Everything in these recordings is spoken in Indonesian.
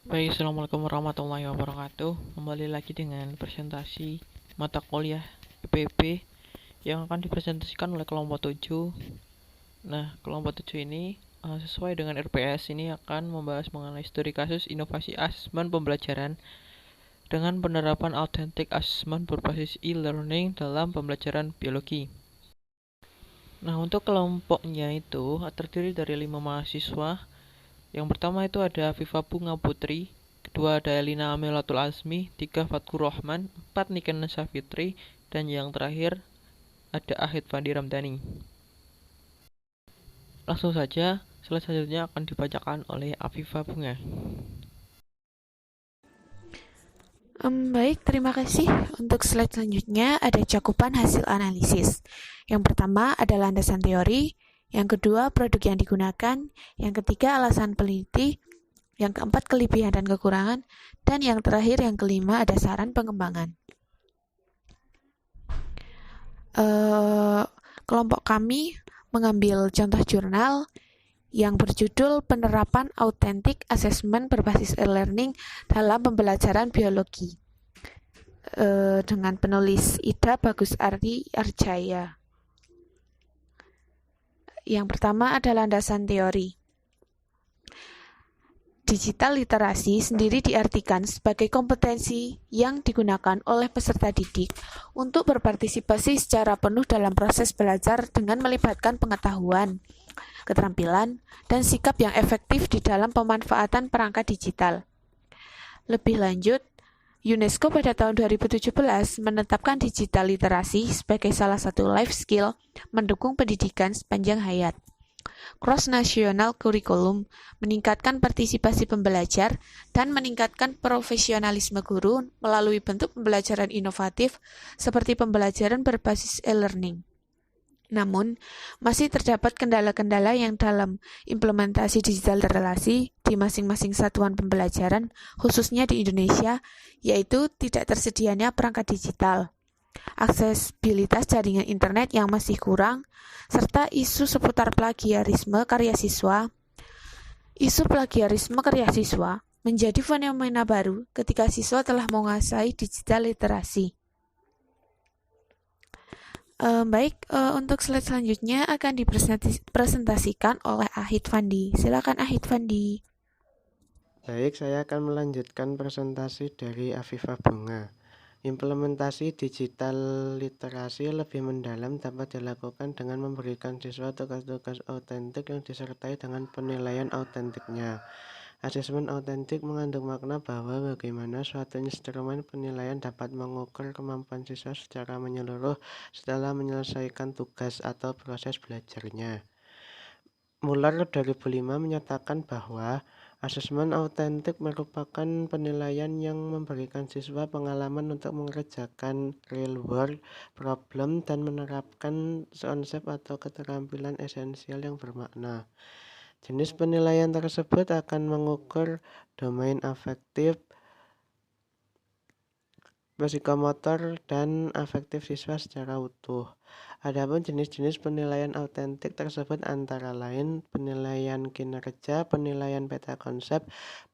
Baik, Assalamualaikum warahmatullahi wabarakatuh. Kembali lagi dengan presentasi mata kuliah PPB yang akan dipresentasikan oleh kelompok 7. Nah, kelompok 7 ini sesuai dengan RPS ini akan membahas mengenai studi kasus inovasi asesmen pembelajaran dengan penerapan autentik asesmen berbasis e-learning dalam pembelajaran biologi. Nah, untuk kelompoknya itu terdiri dari 5 mahasiswa. Yang pertama itu ada Viva Bunga Putri, kedua ada Elina Amelatul Azmi, tiga Fatkur Rahman, empat Niken Safitri, dan yang terakhir ada Ahid Fandi Ramdhani. Langsung saja, slide selanjutnya akan dibacakan oleh Afifa Bunga. Baik, terima kasih. Untuk slide selanjutnya ada cakupan hasil analisis. Yang pertama ada landasan teori, yang kedua produk yang digunakan, yang ketiga alasan peneliti, yang keempat kelebihan dan kekurangan, dan yang terakhir yang kelima ada saran pengembangan. Kelompok kami mengambil contoh jurnal yang berjudul Penerapan Autentik Asesmen Berbasis E-Learning dalam Pembelajaran Biologi dengan penulis Ida Bagus Ari Arjaya. Yang pertama adalah landasan teori. Digital literasi sendiri diartikan sebagai kompetensi yang digunakan oleh peserta didik untuk berpartisipasi secara penuh dalam proses belajar dengan melibatkan pengetahuan, keterampilan, dan sikap yang efektif di dalam pemanfaatan perangkat digital. Lebih lanjut, UNESCO pada tahun 2017 menetapkan digital literasi sebagai salah satu life skill mendukung pendidikan sepanjang hayat. Cross-national curriculum meningkatkan partisipasi pembelajar dan meningkatkan profesionalisme guru melalui bentuk pembelajaran inovatif seperti pembelajaran berbasis e-learning. Namun, masih terdapat kendala-kendala yang dalam implementasi digital literasi di masing-masing satuan pembelajaran, khususnya di Indonesia, yaitu tidak tersedianya perangkat digital, aksesibilitas jaringan internet yang masih kurang, serta isu seputar plagiarisme karya siswa. Isu plagiarisme karya siswa menjadi fenomena baru ketika siswa telah menguasai digital literasi. Untuk slide selanjutnya akan dipresentasikan oleh Ahid Fandi. Silakan Ahid Fandi. Baik, saya akan melanjutkan presentasi dari Afifa Bunga. Implementasi digital literasi lebih mendalam dapat dilakukan dengan memberikan siswa tugas-tugas autentik yang disertai dengan penilaian autentiknya. Asesmen autentik mengandung makna bahwa bagaimana suatu instrumen penilaian dapat mengukur kemampuan siswa secara menyeluruh setelah menyelesaikan tugas atau proses belajarnya. Muller 2005 menyatakan bahwa asesmen autentik merupakan penilaian yang memberikan siswa pengalaman untuk mengerjakan real-world problem dan menerapkan konsep atau keterampilan esensial yang bermakna. Jenis penilaian tersebut akan mengukur domain afektif, psikomotor, dan afektif siswa secara utuh. Adapun jenis-jenis penilaian autentik tersebut antara lain penilaian kinerja, penilaian peta konsep,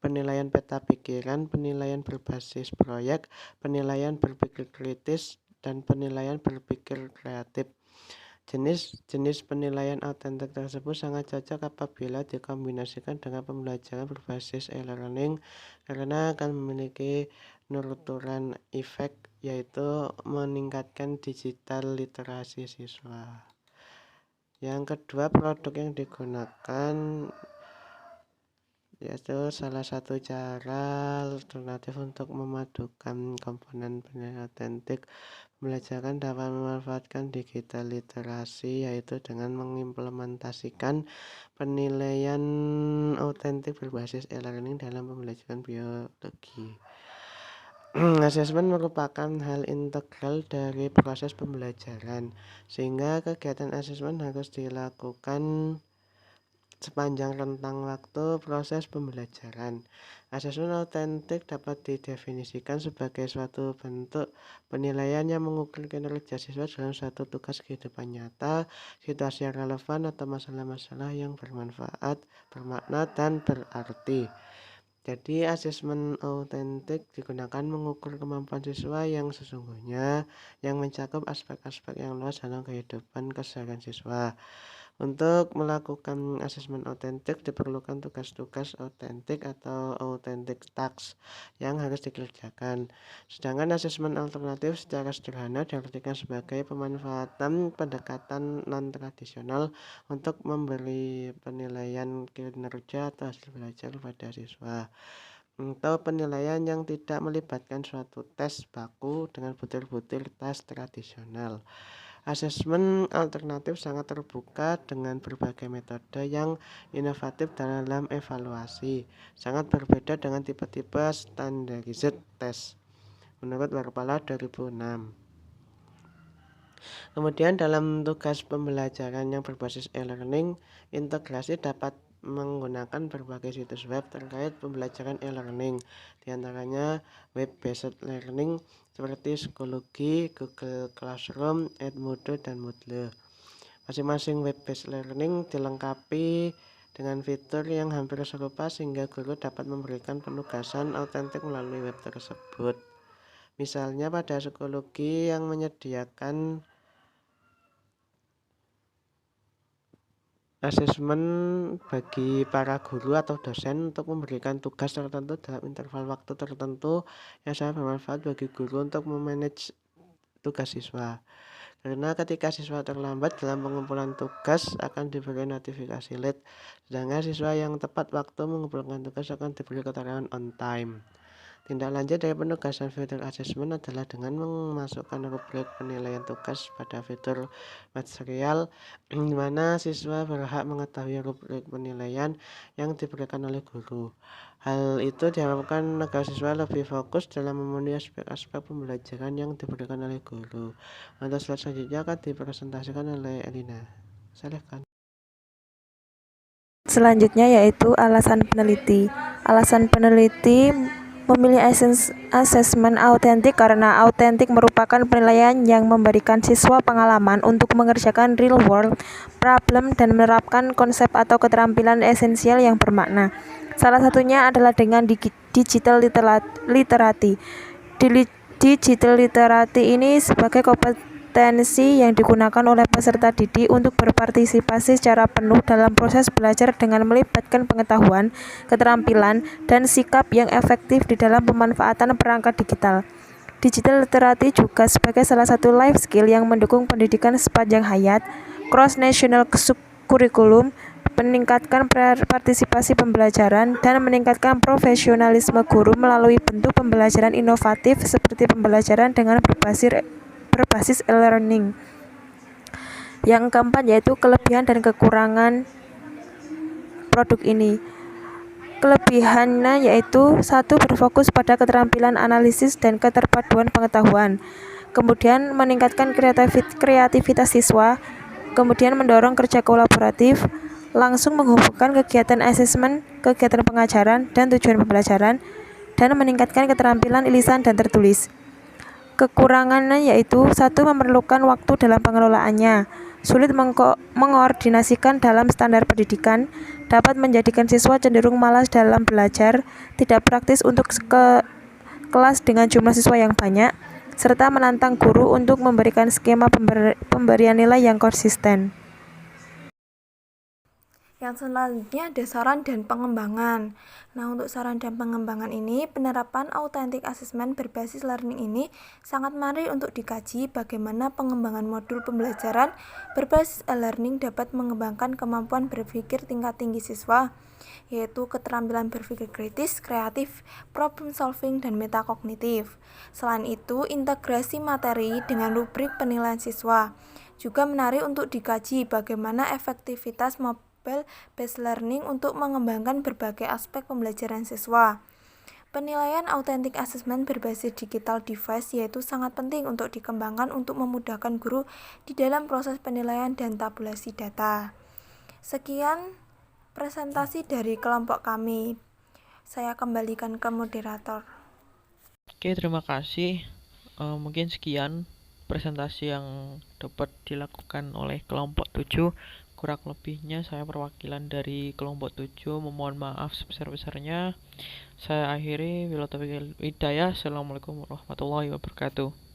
penilaian peta pikiran, penilaian berbasis proyek, penilaian berpikir kritis, dan penilaian berpikir kreatif. Jenis-jenis penilaian autentik tersebut sangat cocok apabila dikombinasikan dengan pembelajaran berbasis e-learning karena akan memiliki nuturan efek yaitu meningkatkan digital literasi siswa. Yang kedua, produk yang digunakan yaitu salah satu cara alternatif untuk memadukan komponen penilaian autentik pembelajaran dapat memanfaatkan digital literasi yaitu dengan mengimplementasikan penilaian autentik berbasis e-learning dalam pembelajaran biologi. Asesmen merupakan hal integral dari proses pembelajaran, sehingga kegiatan asesmen harus dilakukan sepanjang rentang waktu proses pembelajaran. Asesmen autentik dapat didefinisikan sebagai suatu bentuk penilaian yang mengukur kinerja siswa dalam suatu tugas kehidupan nyata, situasi yang relevan, atau masalah-masalah yang bermanfaat, bermakna, dan berarti. Jadi, asesmen autentik digunakan mengukur kemampuan siswa yang sesungguhnya, yang mencakup aspek-aspek yang luas dalam kehidupan keseharian siswa. Untuk melakukan asesmen autentik diperlukan tugas-tugas autentik atau authentic tasks yang harus dikerjakan. Sedangkan asesmen alternatif secara sederhana diartikan sebagai pemanfaatan pendekatan non-tradisional untuk memberi penilaian kinerja atau hasil belajar pada siswa, atau penilaian yang tidak melibatkan suatu tes baku dengan butir-butir tes tradisional. Asesmen alternatif sangat terbuka dengan berbagai metode yang inovatif dalam evaluasi, sangat berbeda dengan tipe-tipe standardized test, menurut Warpala 2006. Kemudian dalam tugas pembelajaran yang berbasis e-learning, integrasi dapat menggunakan berbagai situs web terkait pembelajaran e-learning, diantaranya web-based learning seperti Schoology, Google Classroom, Edmodo, dan Moodle. Masing-masing web-based learning dilengkapi dengan fitur yang hampir serupa sehingga guru dapat memberikan penugasan autentik melalui web tersebut. Misalnya pada Schoology yang menyediakan asesmen bagi para guru atau dosen untuk memberikan tugas tertentu dalam interval waktu tertentu yang sangat bermanfaat bagi guru untuk memanage tugas siswa. Karena ketika siswa terlambat dalam pengumpulan tugas akan diberi notifikasi late, sedangkan siswa yang tepat waktu mengumpulkan tugas akan diberi keterangan on time. Tindak lanjut dari penugasan fitur asesmen adalah dengan memasukkan rubrik penilaian tugas pada fitur material, di mana siswa berhak mengetahui rubrik penilaian yang diberikan oleh guru. Hal itu diharapkan agar siswa lebih fokus dalam memenuhi aspek-aspek pembelajaran yang diberikan oleh guru. Untuk slide selanjutnya akan dipresentasikan oleh Elina. Silakan. Selanjutnya yaitu alasan peneliti. Alasan peneliti memilih asesmen autentik karena autentik merupakan penilaian yang memberikan siswa pengalaman untuk mengerjakan real world problem dan menerapkan konsep atau keterampilan esensial yang bermakna. Salah satunya adalah dengan digital literati. Digital literati ini sebagai kompetensi yang digunakan oleh peserta didik untuk berpartisipasi secara penuh dalam proses belajar dengan melibatkan pengetahuan, keterampilan, dan sikap yang efektif di dalam pemanfaatan perangkat digital. Digital literati juga sebagai salah satu life skill yang mendukung pendidikan sepanjang hayat, cross-national curriculum, meningkatkan partisipasi pembelajaran, dan meningkatkan profesionalisme guru melalui bentuk pembelajaran inovatif seperti pembelajaran dengan berbasis e-learning. Yang keempat yaitu kelebihan dan kekurangan produk ini. Kelebihannya yaitu 1. Berfokus pada keterampilan analisis dan keterpaduan pengetahuan, kemudian meningkatkan kreativitas siswa, kemudian mendorong kerja kolaboratif, langsung menghubungkan kegiatan asesmen, kegiatan pengajaran, dan tujuan pembelajaran, dan meningkatkan keterampilan lisan dan tertulis. Kekurangannya yaitu 1. Memerlukan waktu dalam pengelolaannya, sulit mengoordinasikan dalam standar pendidikan, dapat menjadikan siswa cenderung malas dalam belajar, tidak praktis untuk kelas dengan jumlah siswa yang banyak, serta menantang guru untuk memberikan skema pemberian nilai yang konsisten. Yang selanjutnya ada saran dan pengembangan. Nah, untuk saran dan pengembangan ini, penerapan authentic assessment berbasis learning ini sangat menarik untuk dikaji bagaimana pengembangan modul pembelajaran berbasis e-learning dapat mengembangkan kemampuan berpikir tingkat tinggi siswa, yaitu keterampilan berpikir kritis, kreatif, problem solving, dan metakognitif. Selain itu, integrasi materi dengan rubrik penilaian siswa juga menarik untuk dikaji bagaimana efektivitas based learning untuk mengembangkan berbagai aspek pembelajaran siswa. Penilaian authentic assessment berbasis digital device yaitu sangat penting untuk dikembangkan untuk memudahkan guru di dalam proses penilaian dan tabulasi data. Sekian presentasi dari kelompok kami. Saya kembalikan ke moderator. Oke, terima kasih. Mungkin sekian presentasi yang dapat dilakukan oleh kelompok 7 Kurang lebihnya saya perwakilan dari kelompok 7 memohon maaf sebesar-besarnya. Saya akhiri, wabillahi taufiq wal hidayah. Assalamualaikum warahmatullahi wabarakatuh.